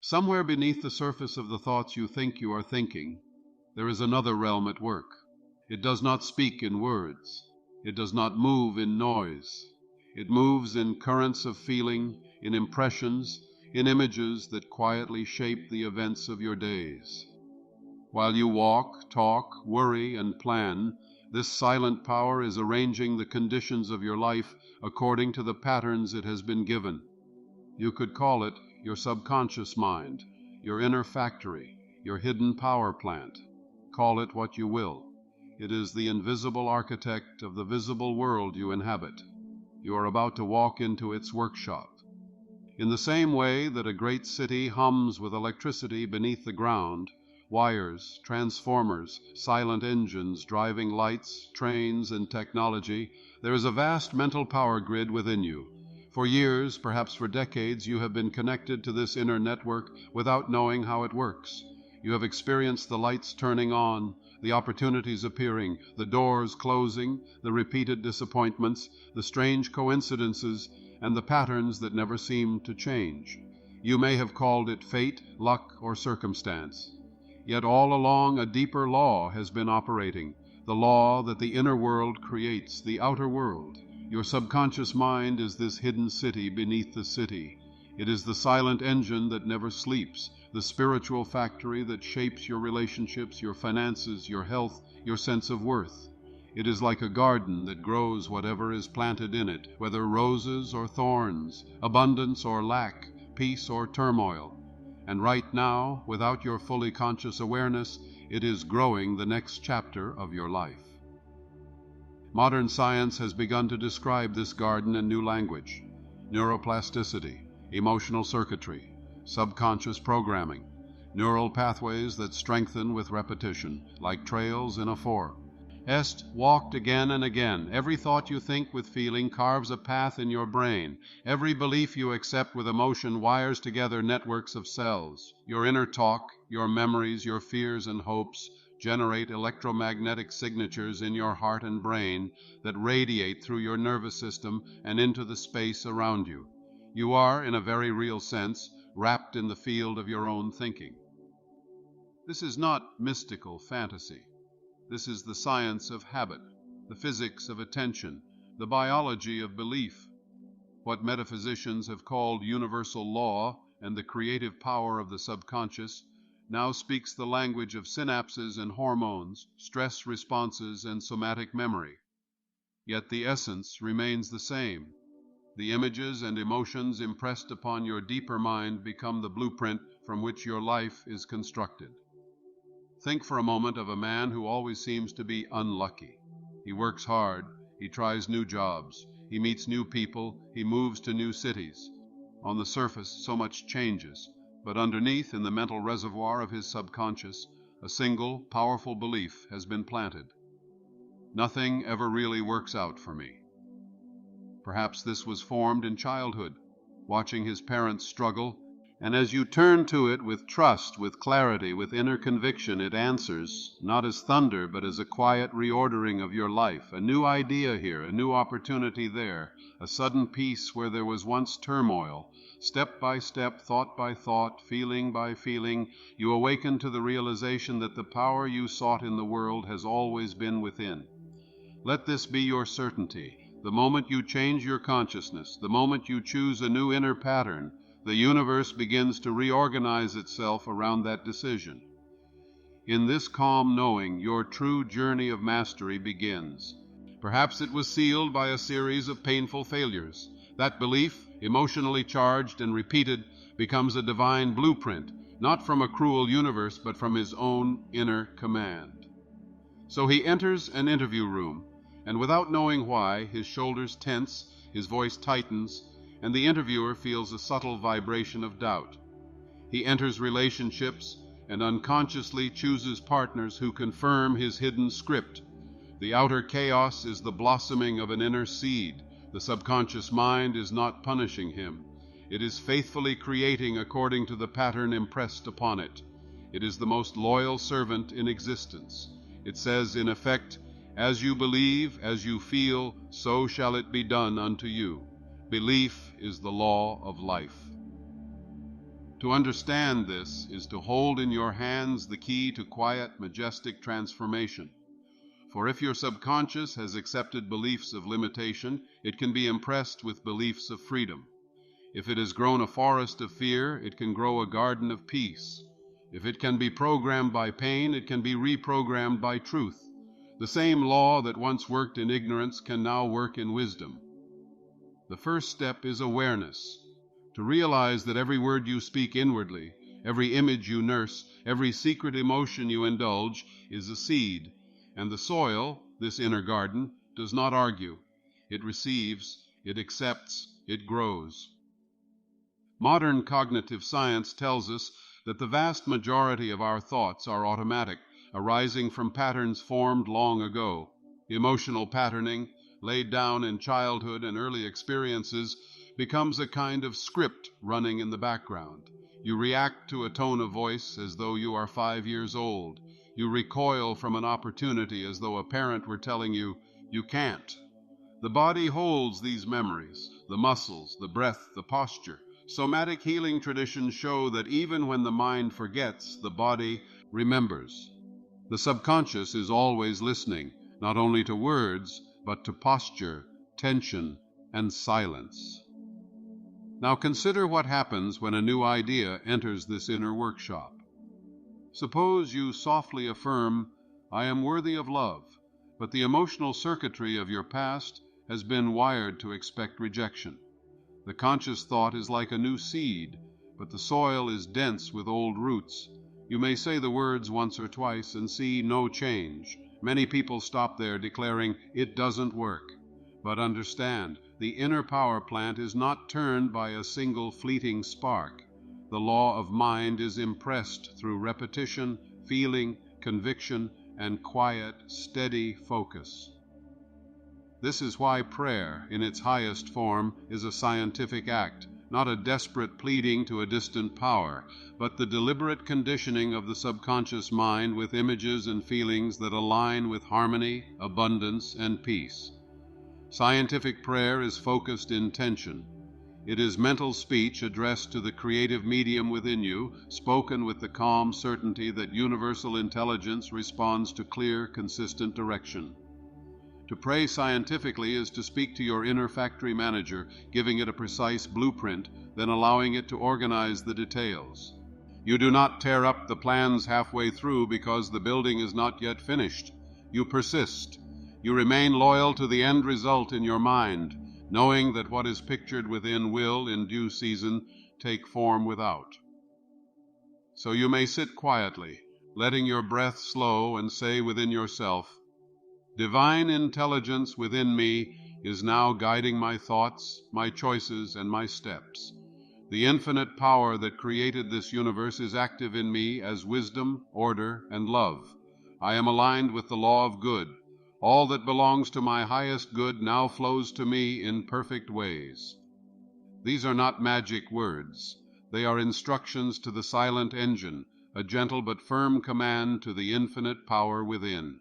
Somewhere beneath the surface of the thoughts you think you are thinking, there is another realm at work. It does not speak in words. It does not move in noise. It moves in currents of feeling, in impressions, in images that quietly shape the events of your days. While you walk, talk, worry, and plan, this silent power is arranging the conditions of your life according to the patterns it has been given. You could call it your subconscious mind, your inner factory, your hidden power plant. Call it what you will. It is the invisible architect of the visible world you inhabit. You are about to walk into its workshop. In the same way that a great city hums with electricity beneath the ground, wires, transformers, silent engines driving lights, trains, and technology, there is a vast mental power grid within you. For years, perhaps for decades, you have been connected to this inner network without knowing how it works. You have experienced the lights turning on, the opportunities appearing, the doors closing, the repeated disappointments, the strange coincidences, and the patterns that never seem to change. You may have called it fate, luck, or circumstance. Yet all along a deeper law has been operating, the law that the inner world creates, the outer world. Your subconscious mind is this hidden city beneath the city. It is the silent engine that never sleeps, the spiritual factory that shapes your relationships, your finances, your health, your sense of worth. It is like a garden that grows whatever is planted in it, whether roses or thorns, abundance or lack, peace or turmoil. And right now, without your fully conscious awareness, it is growing the next chapter of your life. Modern science has begun to describe this garden in new language: neuroplasticity, emotional circuitry, subconscious programming, neural pathways that strengthen with repetition, like trails in a forest. Walked again and again. Every thought you think with feeling carves a path in your brain. Every belief you accept with emotion wires together networks of cells. Your inner talk, your memories, your fears and hopes generate electromagnetic signatures in your heart and brain that radiate through your nervous system and into the space around you. You are, in a very real sense, wrapped in the field of your own thinking. This is not mystical fantasy. This is the science of habit, the physics of attention, the biology of belief. What metaphysicians have called universal law and the creative power of the subconscious now speaks the language of synapses and hormones, stress responses, and somatic memory. Yet the essence remains the same. The images and emotions impressed upon your deeper mind become the blueprint from which your life is constructed. Think for a moment of a man who always seems to be unlucky. He works hard, he tries new jobs, he meets new people, he moves to new cities. On the surface, so much changes, but underneath, in the mental reservoir of his subconscious, a single, powerful belief has been planted. Nothing ever really works out for me. Perhaps this was formed in childhood, watching his parents struggle, and as you turn to it with trust, with clarity, with inner conviction, it answers, not as thunder, but as a quiet reordering of your life, a new idea here, a new opportunity there, a sudden peace where there was once turmoil. Step by step, thought by thought, feeling by feeling, you awaken to the realization that the power you sought in the world has always been within. Let this be your certainty. The moment you change your consciousness, the moment you choose a new inner pattern, the universe begins to reorganize itself around that decision. In this calm knowing, your true journey of mastery begins. Perhaps it was sealed by a series of painful failures. That belief, emotionally charged and repeated, becomes a divine blueprint, not from a cruel universe, but from his own inner command. So he enters an interview room, and without knowing why, his shoulders tense, his voice tightens, and the interviewer feels a subtle vibration of doubt. He enters relationships and unconsciously chooses partners who confirm his hidden script. The outer chaos is the blossoming of an inner seed. The subconscious mind is not punishing him. It is faithfully creating according to the pattern impressed upon it. It is the most loyal servant in existence. It says, in effect, as you believe, as you feel, so shall it be done unto you. Belief is the law of life. To understand this is to hold in your hands the key to quiet, majestic transformation. For if your subconscious has accepted beliefs of limitation, it can be impressed with beliefs of freedom. If it has grown a forest of fear, it can grow a garden of peace. If it can be programmed by pain, it can be reprogrammed by truth. The same law that once worked in ignorance can now work in wisdom. The first step is awareness. To realize that every word you speak inwardly, every image you nurse, every secret emotion you indulge is a seed, and the soil, this inner garden, does not argue. It receives, it accepts, it grows. Modern cognitive science tells us that the vast majority of our thoughts are automatic, arising from patterns formed long ago. Emotional patterning, laid down in childhood and early experiences, becomes a kind of script running in the background. You react to a tone of voice as though you are 5 years old. You recoil from an opportunity as though a parent were telling you, "You can't." The body holds these memories, the muscles, the breath, the posture. Somatic healing traditions show that even when the mind forgets, the body remembers. The subconscious is always listening, not only to words, but to posture, tension, and silence. Now consider what happens when a new idea enters this inner workshop. Suppose you softly affirm, "I am worthy of love," but the emotional circuitry of your past has been wired to expect rejection. The conscious thought is like a new seed, but the soil is dense with old roots. You may say the words once or twice and see no change. Many people stop there declaring, "It doesn't work." But understand, the inner power plant is not turned by a single fleeting spark. The law of mind is impressed through repetition, feeling, conviction, and quiet, steady focus. This is why prayer, in its highest form, is a scientific act, not a desperate pleading to a distant power, but the deliberate conditioning of the subconscious mind with images and feelings that align with harmony, abundance, and peace. Scientific prayer is focused intention. It is mental speech addressed to the creative medium within you, spoken with the calm certainty that universal intelligence responds to clear, consistent direction. To pray scientifically is to speak to your inner factory manager, giving it a precise blueprint, then allowing it to organize the details. You do not tear up the plans halfway through because the building is not yet finished. You persist. You remain loyal to the end result in your mind, knowing that what is pictured within will, in due season, take form without. So you may sit quietly, letting your breath slow, and say within yourself, "Divine intelligence within me is now guiding my thoughts, my choices, and my steps. The infinite power that created this universe is active in me as wisdom, order, and love. I am aligned with the law of good. All that belongs to my highest good now flows to me in perfect ways." These are not magic words. They are instructions to the silent engine, a gentle but firm command to the infinite power within.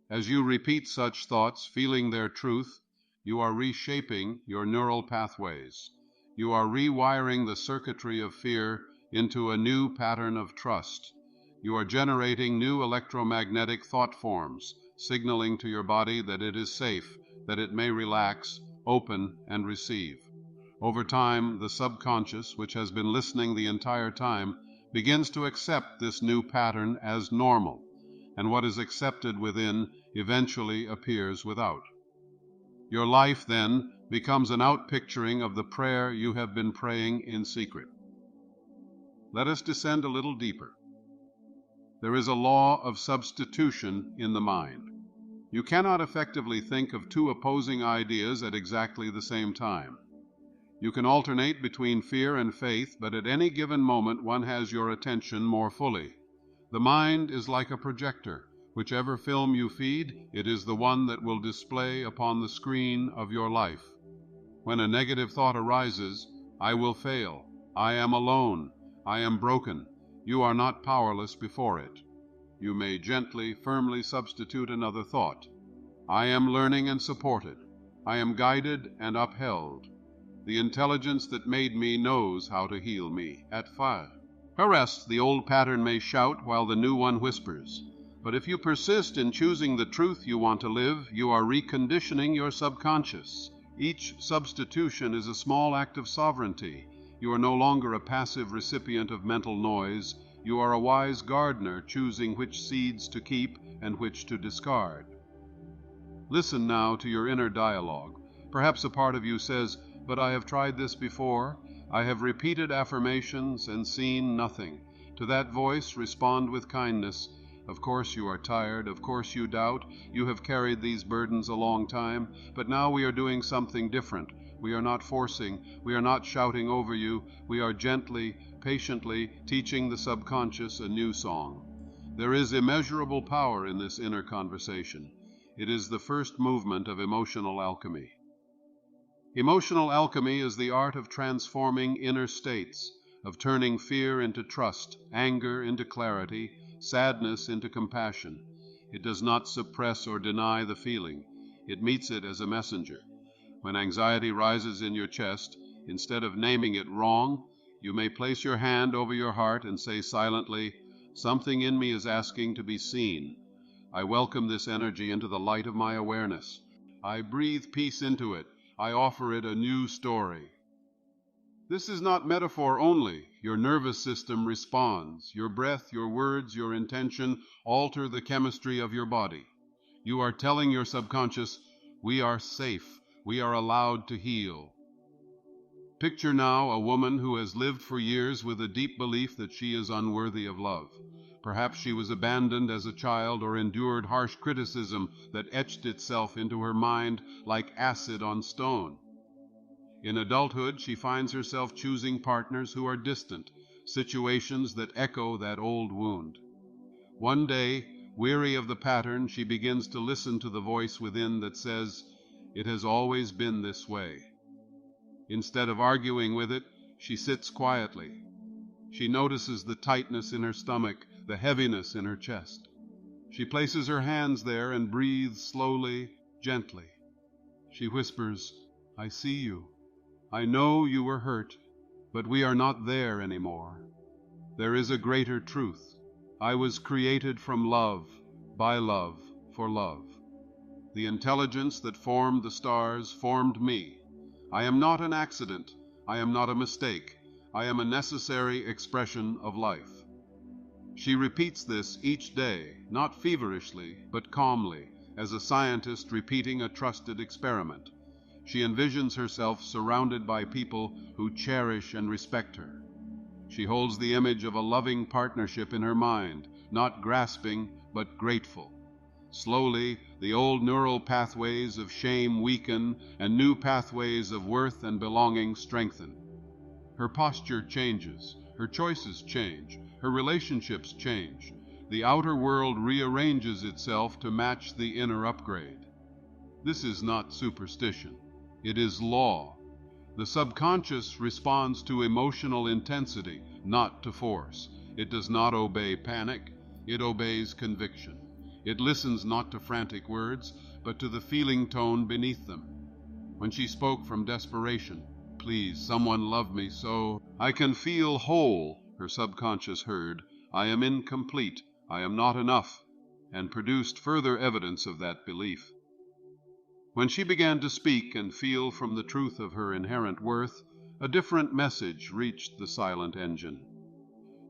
As you repeat such thoughts, feeling their truth, you are reshaping your neural pathways. You are rewiring the circuitry of fear into a new pattern of trust. You are generating new electromagnetic thought forms, signaling to your body that it is safe, that it may relax, open, and receive. Over time, the subconscious, which has been listening the entire time, begins to accept this new pattern as normal, and what is accepted within eventually appears without. Your life, then, becomes an outpicturing of the prayer you have been praying in secret. Let us descend a little deeper. There is a law of substitution in the mind. You cannot effectively think of two opposing ideas at exactly the same time. You can alternate between fear and faith, but at any given moment one has your attention more fully. The mind is like a projector. Whichever film you feed, it is the one that will display upon the screen of your life. When a negative thought arises, "I will fail," "I am alone," "I am broken," you are not powerless before it. You may gently, firmly substitute another thought. "I am learning and supported. I am guided and upheld." The intelligence that made me knows how to heal me at 5. Harassed, the old pattern may shout while the new one whispers. But if you persist in choosing the truth you want to live, you are reconditioning your subconscious. Each substitution is a small act of sovereignty. You are no longer a passive recipient of mental noise. You are a wise gardener choosing which seeds to keep and which to discard. Listen now to your inner dialogue. Perhaps a part of you says, "But I have tried this before. I have repeated affirmations and seen nothing." To that voice, respond with kindness. Of course you are tired. Of course you doubt. You have carried these burdens a long time. But now we are doing something different. We are not forcing. We are not shouting over you. We are gently, patiently teaching the subconscious a new song. There is immeasurable power in this inner conversation. It is the first movement of emotional alchemy. Emotional alchemy is the art of transforming inner states, of turning fear into trust, anger into clarity, sadness into compassion. It does not suppress or deny the feeling. It meets it as a messenger. When anxiety rises in your chest, instead of naming it wrong, you may place your hand over your heart and say silently, "Something in me is asking to be seen. I welcome this energy into the light of my awareness. I breathe peace into it. I offer it a new story." This is not metaphor only. Your nervous system responds. Your breath, your words, your intention alter the chemistry of your body. You are telling your subconscious, "We are safe. We are allowed to heal." Picture now a woman who has lived for years with a deep belief that she is unworthy of love. Perhaps she was abandoned as a child or endured harsh criticism that etched itself into her mind like acid on stone. In adulthood, she finds herself choosing partners who are distant, situations that echo that old wound. One day, weary of the pattern, she begins to listen to the voice within that says, "It has always been this way." Instead of arguing with it, she sits quietly. She notices the tightness in her stomach, the heaviness in her chest. She places her hands there and breathes slowly, gently. She whispers, "I see you. I know you were hurt, but we are not there anymore. There is a greater truth. I was created from love, by love, for love. The intelligence that formed the stars formed me. I am not an accident. I am not a mistake. I am a necessary expression of life." She repeats this each day, not feverishly, but calmly, as a scientist repeating a trusted experiment. She envisions herself surrounded by people who cherish and respect her. She holds the image of a loving partnership in her mind, not grasping, but grateful. Slowly, the old neural pathways of shame weaken and new pathways of worth and belonging strengthen. Her posture changes, her choices change, her relationships change. The outer world rearranges itself to match the inner upgrade. This is not superstition. It is law. The subconscious responds to emotional intensity, not to force. It does not obey panic. It obeys conviction. It listens not to frantic words, but to the feeling tone beneath them. When she spoke from desperation, "Please, someone love me so I can feel whole," her subconscious heard, "I am incomplete. I am not enough," and produced further evidence of that belief. When she began to speak and feel from the truth of her inherent worth, a different message reached the silent engine.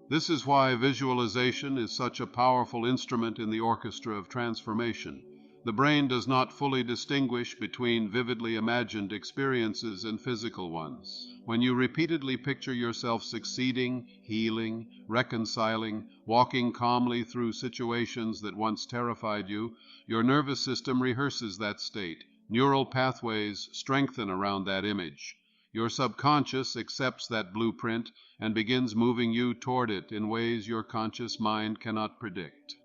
This is why visualization is such a powerful instrument in the orchestra of transformation. The brain does not fully distinguish between vividly imagined experiences and physical ones. When you repeatedly picture yourself succeeding, healing, reconciling, walking calmly through situations that once terrified you, your nervous system rehearses that state. Neural pathways strengthen around that image. Your subconscious accepts that blueprint and begins moving you toward it in ways your conscious mind cannot predict.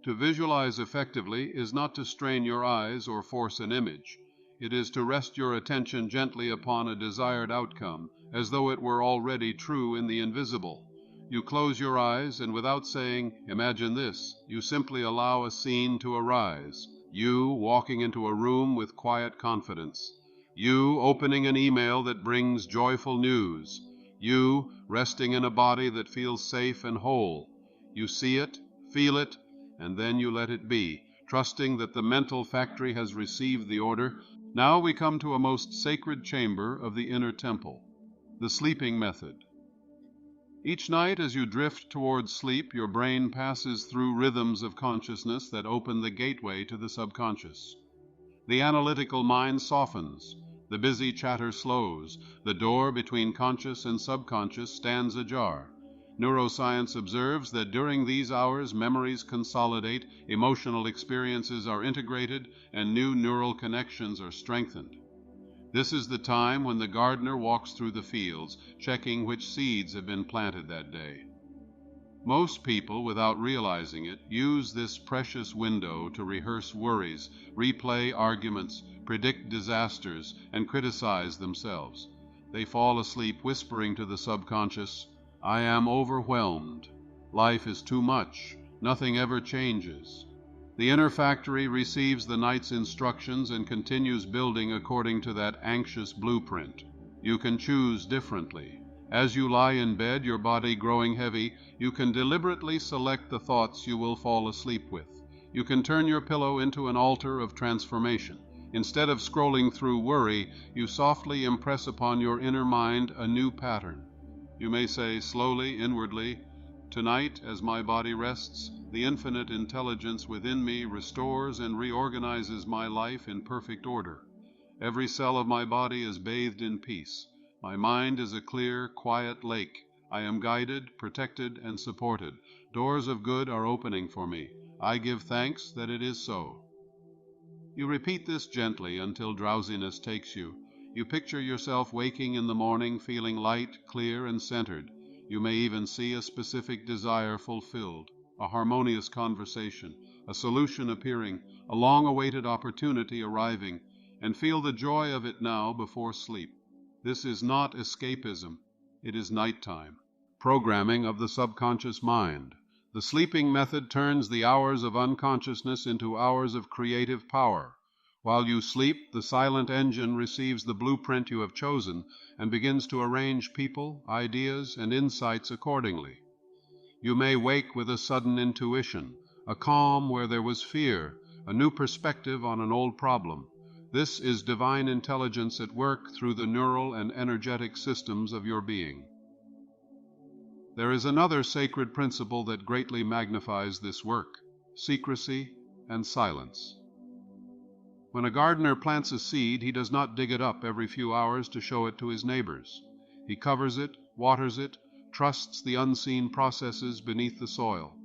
To visualize effectively is not to strain your eyes or force an image. It is to rest your attention gently upon a desired outcome, as though it were already true in the invisible. You close your eyes, and without saying, "Imagine this," you simply allow a scene to arise. You walking into a room with quiet confidence. You opening an email that brings joyful news. You resting in a body that feels safe and whole. You see it, feel it, and then you let it be, trusting that the mental factory has received the order. Now we come to a most sacred chamber of the inner temple, the sleeping method. Each night as you drift towards sleep, your brain passes through rhythms of consciousness that open the gateway to the subconscious. The analytical mind softens, the busy chatter slows, the door between conscious and subconscious stands ajar. Neuroscience observes that during these hours memories consolidate, emotional experiences are integrated, and new neural connections are strengthened. This is the time when the gardener walks through the fields, checking which seeds have been planted that day. Most people, without realizing it, use this precious window to rehearse worries, replay arguments, predict disasters, and criticize themselves. They fall asleep whispering to the subconscious, "I am overwhelmed. Life is too much. Nothing ever changes." The inner factory receives the night's instructions and continues building according to that anxious blueprint. You can choose differently. As you lie in bed, your body growing heavy, you can deliberately select the thoughts you will fall asleep with. You can turn your pillow into an altar of transformation. Instead of scrolling through worry, you softly impress upon your inner mind a new pattern. You may say slowly, inwardly, "Tonight, as my body rests, the infinite intelligence within me restores and reorganizes my life in perfect order. Every cell of my body is bathed in peace. My mind is a clear, quiet lake. I am guided, protected, and supported. Doors of good are opening for me. I give thanks that it is so." You repeat this gently until drowsiness takes you. You picture yourself waking in the morning feeling light, clear, and centered. You may even see a specific desire fulfilled, a harmonious conversation, a solution appearing, a long-awaited opportunity arriving, and feel the joy of it now before sleep. This is not escapism. It is nighttime, programming of the subconscious mind. The sleeping method turns the hours of unconsciousness into hours of creative power. While you sleep, the silent engine receives the blueprint you have chosen and begins to arrange people, ideas, and insights accordingly. You may wake with a sudden intuition, a calm where there was fear, a new perspective on an old problem. This is divine intelligence at work through the neural and energetic systems of your being. There is another sacred principle that greatly magnifies this work: secrecy and silence. When a gardener plants a seed, he does not dig it up every few hours to show it to his neighbors. He covers it, waters it, trusts the unseen processes beneath the soil.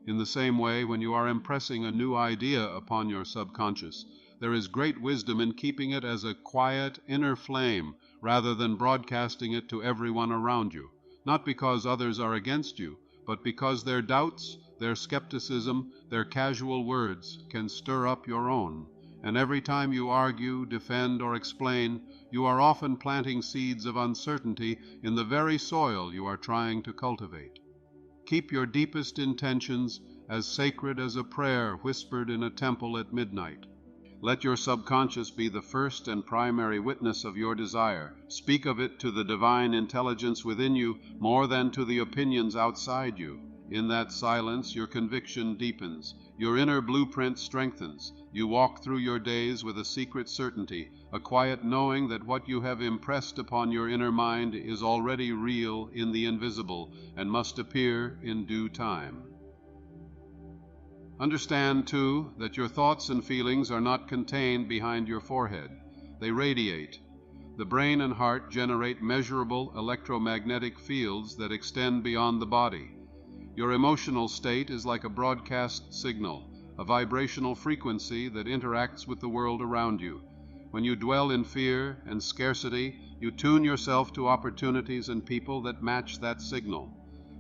In the same way, when you are impressing a new idea upon your subconscious, there is great wisdom in keeping it as a quiet inner flame rather than broadcasting it to everyone around you, not because others are against you, but because their doubts, their skepticism, their casual words can stir up your own. And every time you argue, defend, or explain, you are often planting seeds of uncertainty in the very soil you are trying to cultivate. Keep your deepest intentions as sacred as a prayer whispered in a temple at midnight. Let your subconscious be the first and primary witness of your desire. Speak of it to the divine intelligence within you more than to the opinions outside you. In that silence, your conviction deepens. Your inner blueprint strengthens. You walk through your days with a secret certainty, a quiet knowing that what you have impressed upon your inner mind is already real in the invisible and must appear in due time. Understand, too, that your thoughts and feelings are not contained behind your forehead. They radiate. The brain and heart generate measurable electromagnetic fields that extend beyond the body. Your emotional state is like a broadcast signal, a vibrational frequency that interacts with the world around you. When you dwell in fear and scarcity, you tune yourself to opportunities and people that match that signal.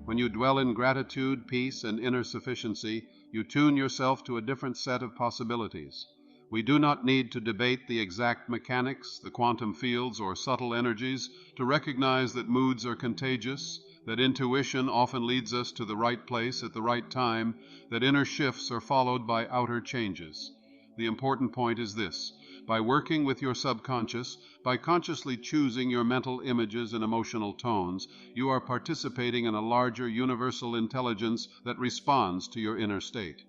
When you dwell in gratitude, peace, and inner sufficiency, you tune yourself to a different set of possibilities. We do not need to debate the exact mechanics, the quantum fields, or subtle energies to recognize that moods are contagious, that intuition often leads us to the right place at the right time, that inner shifts are followed by outer changes. The important point is this: by working with your subconscious, by consciously choosing your mental images and emotional tones, you are participating in a larger universal intelligence that responds to your inner state.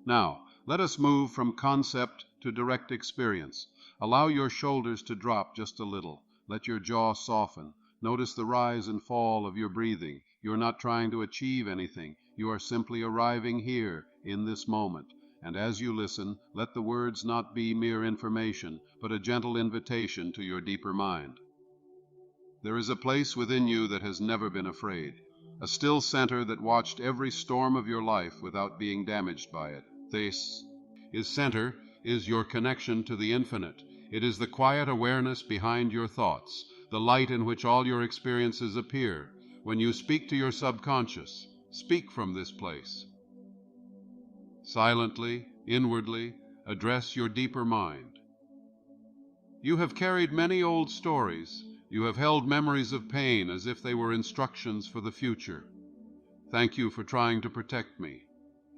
Now, let us move from concept to direct experience. Allow your shoulders to drop just a little. Let your jaw soften. Notice the rise and fall of your breathing. You are not trying to achieve anything. You are simply arriving here, in this moment. And as you listen, let the words not be mere information, but a gentle invitation to your deeper mind. There is a place within you that has never been afraid, a still center that watched every storm of your life without being damaged by it. This center is your connection to the infinite. It is the quiet awareness behind your thoughts, the light in which all your experiences appear. When you speak to your subconscious, speak from this place. Silently, inwardly, address your deeper mind. You have carried many old stories. You have held memories of pain as if they were instructions for the future. Thank you for trying to protect me.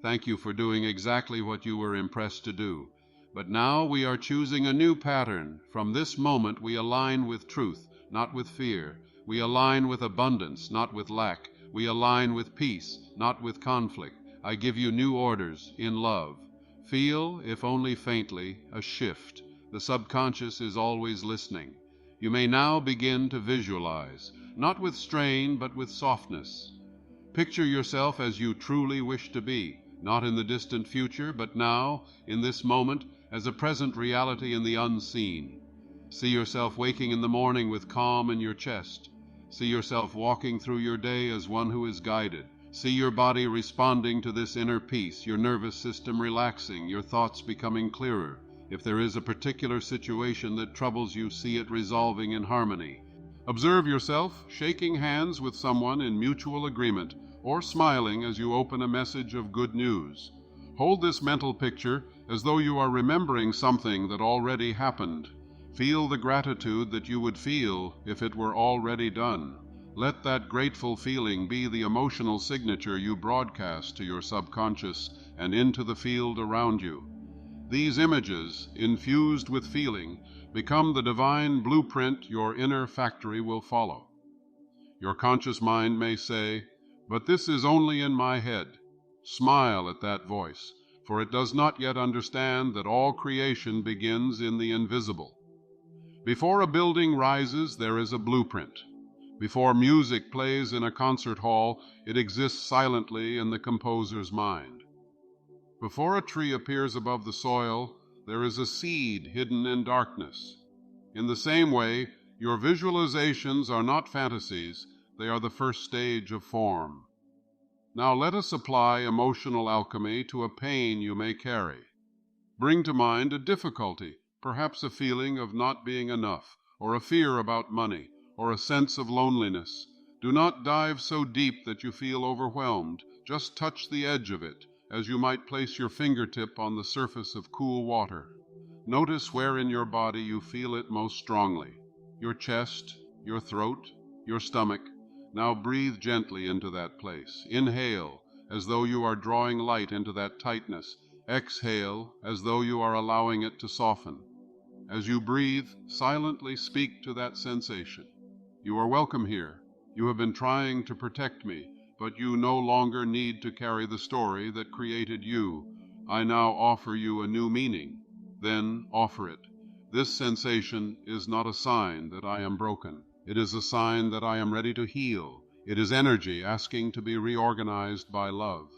Thank you for doing exactly what you were impressed to do. But now we are choosing a new pattern. From this moment we align with truth, not with fear. We align with abundance, not with lack. We align with peace, not with conflict. I give you new orders in love. Feel, if only faintly, a shift. The subconscious is always listening. You may now begin to visualize, not with strain, but with softness. Picture yourself as you truly wish to be, not in the distant future, but now, in this moment, as a present reality in the unseen. See yourself waking in the morning with calm in your chest. See yourself walking through your day as one who is guided. See your body responding to this inner peace, your nervous system relaxing, your thoughts becoming clearer. If there is a particular situation that troubles you, see it resolving in harmony. Observe yourself shaking hands with someone in mutual agreement, or smiling as you open a message of good news. Hold this mental picture as though you are remembering something that already happened. Feel the gratitude that you would feel if it were already done. Let that grateful feeling be the emotional signature you broadcast to your subconscious and into the field around you. These images, infused with feeling, become the divine blueprint your inner factory will follow. Your conscious mind may say, "But this is only in my head." Smile at that voice, for it does not yet understand that all creation begins in the invisible. Before a building rises, there is a blueprint. Before music plays in a concert hall, it exists silently in the composer's mind. Before a tree appears above the soil, there is a seed hidden in darkness. In the same way, your visualizations are not fantasies, they are the first stage of form. Now let us apply emotional alchemy to a pain you may carry. Bring to mind a difficulty, perhaps a feeling of not being enough, or a fear about money, or a sense of loneliness. Do not dive so deep that you feel overwhelmed. Just touch the edge of it, as you might place your fingertip on the surface of cool water. Notice where in your body you feel it most strongly. Your chest, your throat, your stomach. Now breathe gently into that place. Inhale, as though you are drawing light into that tightness. Exhale, as though you are allowing it to soften. As you breathe, silently speak to that sensation. You are welcome here. You have been trying to protect me, but you no longer need to carry the story that created you. I now offer you a new meaning. Then offer it. This sensation is not a sign that I am broken. It is a sign that I am ready to heal. It is energy asking to be reorganized by love.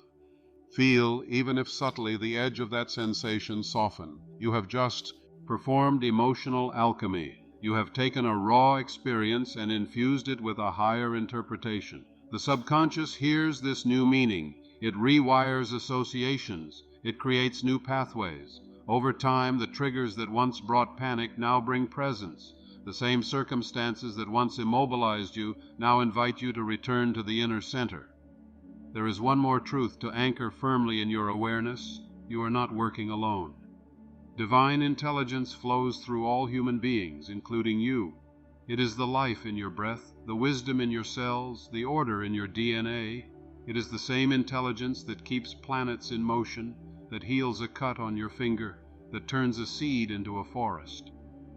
Feel, even if subtly, the edge of that sensation soften. You have just performed emotional alchemy. You have taken a raw experience and infused it with a higher interpretation. The subconscious hears this new meaning. It rewires associations. It creates new pathways. Over time, the triggers that once brought panic now bring presence. The same circumstances that once immobilized you now invite you to return to the inner center. There is one more truth to anchor firmly in your awareness. You are not working alone. Divine intelligence flows through all human beings, including you. It is the life in your breath, the wisdom in your cells, the order in your DNA. It is the same intelligence that keeps planets in motion, that heals a cut on your finger, that turns a seed into a forest.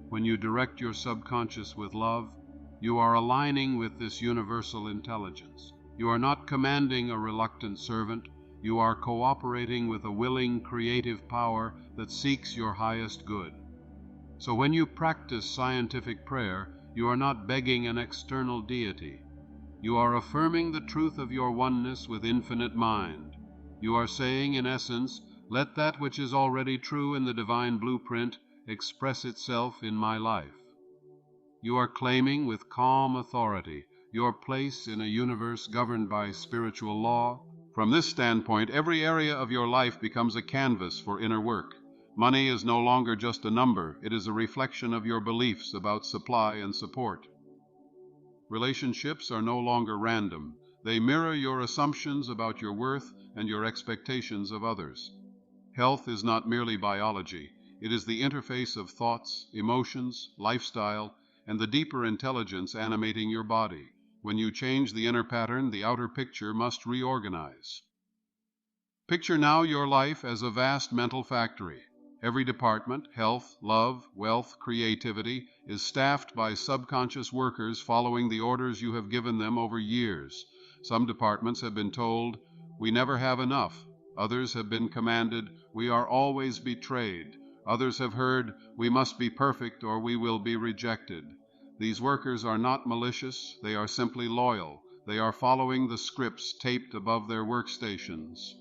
When you direct your subconscious with love, you are aligning with this universal intelligence. You are not commanding a reluctant servant. You are cooperating with a willing, creative power that seeks your highest good. So when you practice scientific prayer, you are not begging an external deity. You are affirming the truth of your oneness with infinite mind. You are saying, in essence, let that which is already true in the divine blueprint express itself in my life. You are claiming with calm authority your place in a universe governed by spiritual law. From this standpoint, every area of your life becomes a canvas for inner work. Money is no longer just a number. It is a reflection of your beliefs about supply and support. Relationships are no longer random. They mirror your assumptions about your worth and your expectations of others. Health is not merely biology. It is the interface of thoughts, emotions, lifestyle, and the deeper intelligence animating your body. When you change the inner pattern, the outer picture must reorganize. Picture now your life as a vast mental factory. Every department, health, love, wealth, creativity, is staffed by subconscious workers following the orders you have given them over years. Some departments have been told, "We never have enough." Others have been commanded, "We are always betrayed." Others have heard, "We must be perfect or we will be rejected." These workers are not malicious, they are simply loyal. They are following the scripts taped above their workstations.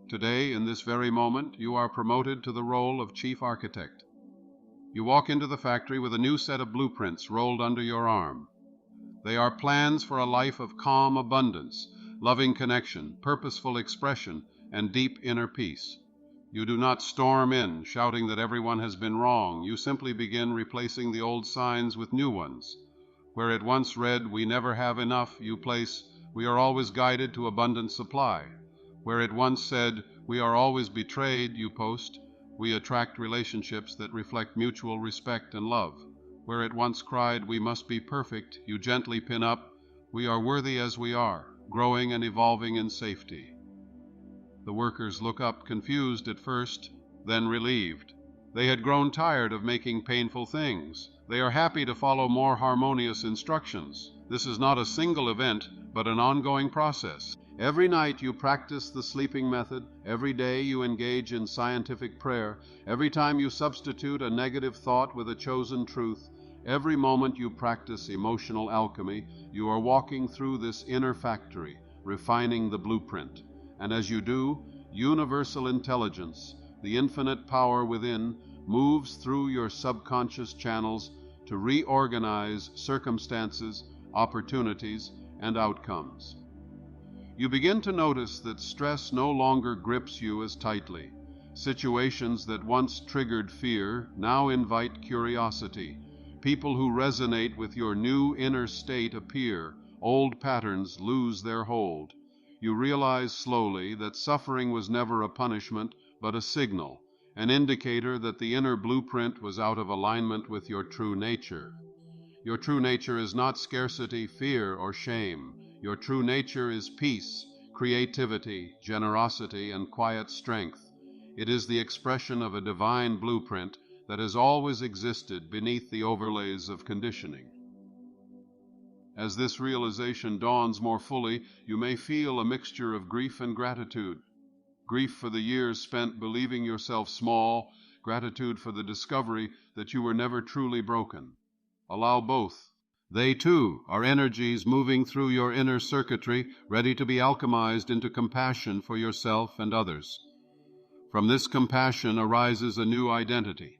Today, in this very moment, you are promoted to the role of chief architect. You walk into the factory with a new set of blueprints rolled under your arm. They are plans for a life of calm abundance, loving connection, purposeful expression, and deep inner peace. You do not storm in, shouting that everyone has been wrong. You simply begin replacing the old signs with new ones. Where it once read, "We never have enough," you place, "We are always guided to abundant supply." Where it once said, "We are always betrayed," you post, "We attract relationships that reflect mutual respect and love." Where it once cried, "We must be perfect," you gently pin up, "We are worthy as we are, growing and evolving in safety." The workers look up, confused at first, then relieved. They had grown tired of making painful things. They are happy to follow more harmonious instructions. This is not a single event, but an ongoing process. Every night you practice the sleeping method. Every day you engage in scientific prayer. Every time you substitute a negative thought with a chosen truth. Every moment you practice emotional alchemy. You are walking through this inner factory, refining the blueprint. And as you do, universal intelligence, the infinite power within, moves through your subconscious channels to reorganize circumstances, opportunities, and outcomes. You begin to notice that stress no longer grips you as tightly. Situations that once triggered fear now invite curiosity. People who resonate with your new inner state appear. Old patterns lose their hold. You realize slowly that suffering was never a punishment, but a signal, an indicator that the inner blueprint was out of alignment with your true nature. Your true nature is not scarcity, fear, or shame. Your true nature is peace, creativity, generosity, and quiet strength. It is the expression of a divine blueprint that has always existed beneath the overlays of conditioning. As this realization dawns more fully, you may feel a mixture of grief and gratitude. Grief for the years spent believing yourself small, gratitude for the discovery that you were never truly broken. Allow both. They, too, are energies moving through your inner circuitry, ready to be alchemized into compassion for yourself and others. From this compassion arises a new identity.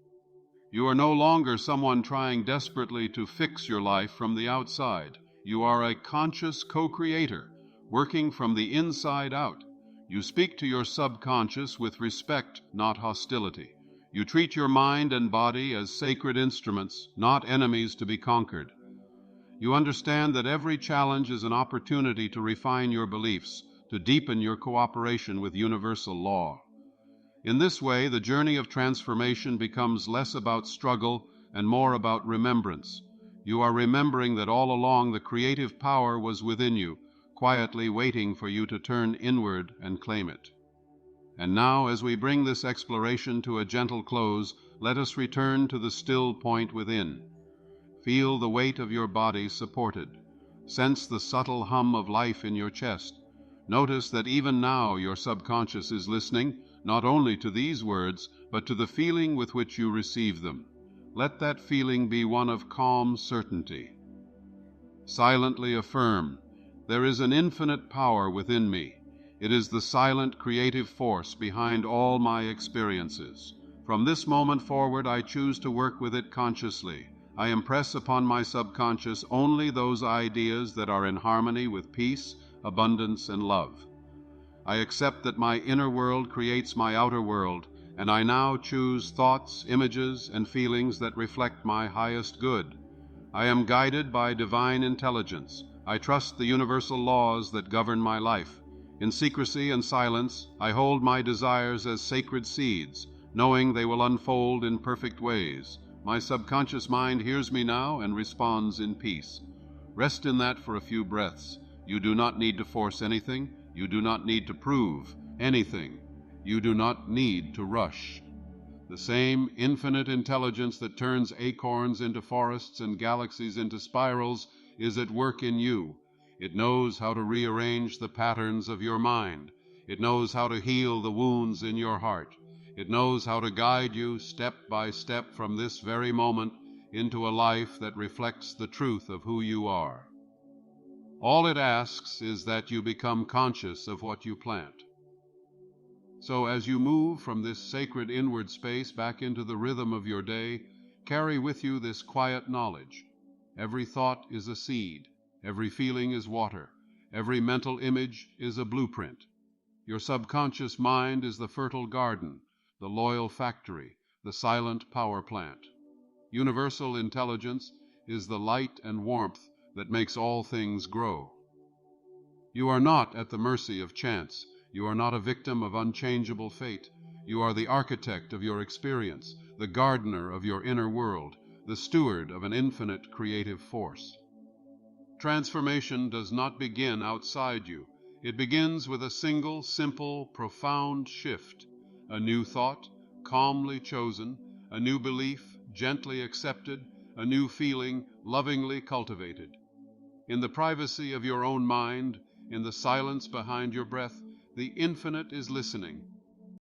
You are no longer someone trying desperately to fix your life from the outside. You are a conscious co-creator, working from the inside out. You speak to your subconscious with respect, not hostility. You treat your mind and body as sacred instruments, not enemies to be conquered. You understand that every challenge is an opportunity to refine your beliefs, to deepen your cooperation with universal law. In this way, the journey of transformation becomes less about struggle and more about remembrance. You are remembering that all along the creative power was within you, quietly waiting for you to turn inward and claim it. And now, as we bring this exploration to a gentle close, let us return to the still point within. Feel the weight of your body supported. Sense the subtle hum of life in your chest. Notice that even now your subconscious is listening, not only to these words, but to the feeling with which you receive them. Let that feeling be one of calm certainty. Silently affirm, "There is an infinite power within me. It is the silent creative force behind all my experiences. From this moment forward, I choose to work with it consciously. I impress upon my subconscious only those ideas that are in harmony with peace, abundance, and love. I accept that my inner world creates my outer world, and I now choose thoughts, images, and feelings that reflect my highest good. I am guided by divine intelligence. I trust the universal laws that govern my life. In secrecy and silence, I hold my desires as sacred seeds, knowing they will unfold in perfect ways. My subconscious mind hears me now and responds in peace." Rest in that for a few breaths. You do not need to force anything. You do not need to prove anything. You do not need to rush. The same infinite intelligence that turns acorns into forests and galaxies into spirals is at work in you. It knows how to rearrange the patterns of your mind. It knows how to heal the wounds in your heart. It knows how to guide you step by step from this very moment into a life that reflects the truth of who you are. All it asks is that you become conscious of what you plant. So as you move from this sacred inward space back into the rhythm of your day, carry with you this quiet knowledge. Every thought is a seed. Every feeling is water. Every mental image is a blueprint. Your subconscious mind is the fertile garden, the loyal factory, the silent power plant. Universal intelligence is the light and warmth that makes all things grow. You are not at the mercy of chance. You are not a victim of unchangeable fate. You are the architect of your experience, the gardener of your inner world, the steward of an infinite creative force. Transformation does not begin outside you. It begins with a single, simple, profound shift. A new thought, calmly chosen, a new belief, gently accepted, a new feeling, lovingly cultivated. In the privacy of your own mind, in the silence behind your breath, the infinite is listening.